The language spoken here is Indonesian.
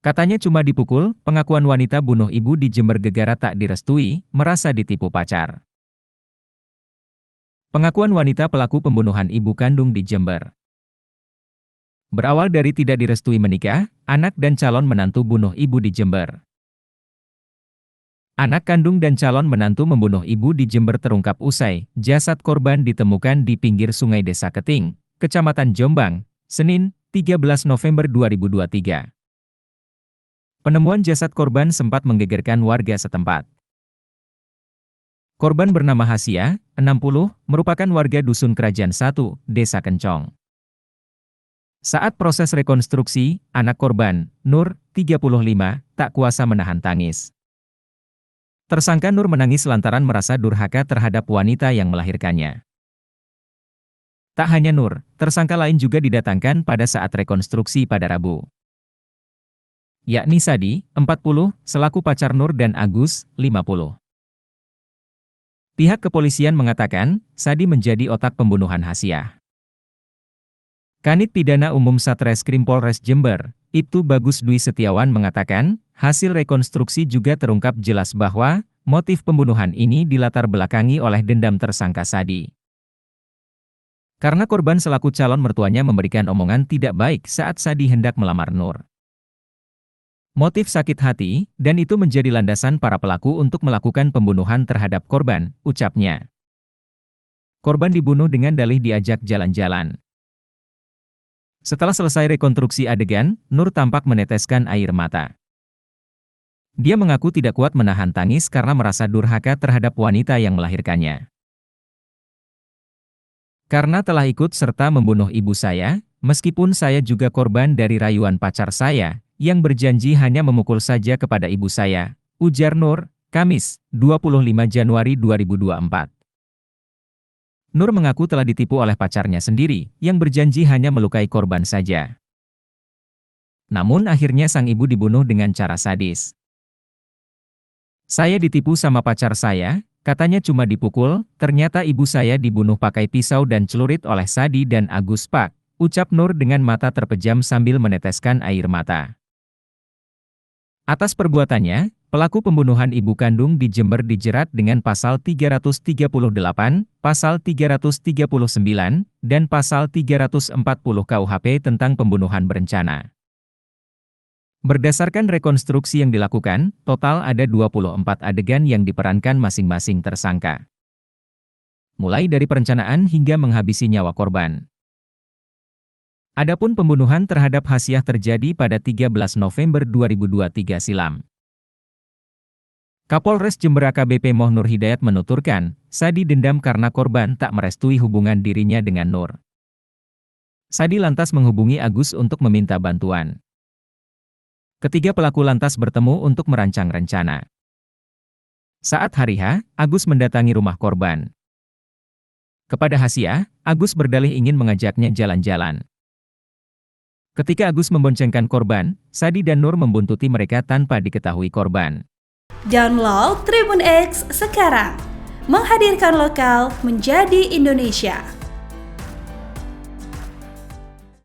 Katanya cuma dipukul, pengakuan wanita bunuh ibu di Jember gegara tak direstui, merasa ditipu pacar. Pengakuan wanita pelaku pembunuhan ibu kandung di Jember. Berawal dari tidak direstui menikah, anak dan calon menantu bunuh ibu di Jember. Anak kandung dan calon menantu membunuh ibu di Jember terungkap usai jasad korban ditemukan di pinggir Sungai Desa Keting, Kecamatan Jombang, Senin, 13 November 2023. Penemuan jasad korban sempat menggegerkan warga setempat. Korban bernama Hasia, 60, merupakan warga Dusun Kerajaan 1, Desa Kencong. Saat proses rekonstruksi, anak korban, Nur, 35, tak kuasa menahan tangis. Tersangka Nur menangis lantaran merasa durhaka terhadap wanita yang melahirkannya. Tak hanya Nur, tersangka lain juga didatangkan pada saat rekonstruksi pada Rabu. Yakni Sadi, 40, selaku pacar Nur dan Agus, 50. Pihak kepolisian mengatakan, Sadi menjadi otak pembunuhan Hasia. Kanit Pidana Umum Satreskrim Polres Jember, Ibtu Bagus Dwi Setiawan mengatakan, hasil rekonstruksi juga terungkap jelas bahwa motif pembunuhan ini dilatar belakangi oleh dendam tersangka Sadi. Karena korban selaku calon mertuanya memberikan omongan tidak baik saat Sadi hendak melamar Nur. Motif sakit hati, dan itu menjadi landasan para pelaku untuk melakukan pembunuhan terhadap korban, ucapnya. Korban dibunuh dengan dalih diajak jalan-jalan. Setelah selesai rekonstruksi adegan, Nur tampak meneteskan air mata. Dia mengaku tidak kuat menahan tangis karena merasa durhaka terhadap wanita yang melahirkannya. Karena telah ikut serta membunuh ibu saya, meskipun saya juga korban dari rayuan pacar saya, yang berjanji hanya memukul saja kepada ibu saya, ujar Nur, Kamis, 25 Januari 2024. Nur mengaku telah ditipu oleh pacarnya sendiri, yang berjanji hanya melukai korban saja. Namun akhirnya sang ibu dibunuh dengan cara sadis. Saya ditipu sama pacar saya, katanya cuma dipukul, ternyata ibu saya dibunuh pakai pisau dan celurit oleh Sadi dan Agus Pak, ucap Nur dengan mata terpejam sambil meneteskan air mata. Atas perbuatannya, pelaku pembunuhan ibu kandung di Jember dijerat dengan Pasal 338, Pasal 339, dan Pasal 340 KUHP tentang pembunuhan berencana. Berdasarkan rekonstruksi yang dilakukan, total ada 24 adegan yang diperankan masing-masing tersangka. Mulai dari perencanaan hingga menghabisi nyawa korban. Adapun pembunuhan terhadap Hasiah terjadi pada 13 November 2023 silam. Kapolres Jember AKBP Moh Nur Hidayat menuturkan, Sadi dendam karena korban tak merestui hubungan dirinya dengan Nur. Sadi lantas menghubungi Agus untuk meminta bantuan. Ketiga pelaku lantas bertemu untuk merancang rencana. Saat hari H, Agus mendatangi rumah korban. Kepada Hasiah, Agus berdalih ingin mengajaknya jalan-jalan. Ketika Agus memboncengkan korban, Sadi dan Nur membuntuti mereka tanpa diketahui korban. Download Tribun X sekarang, menghadirkan lokal menjadi Indonesia.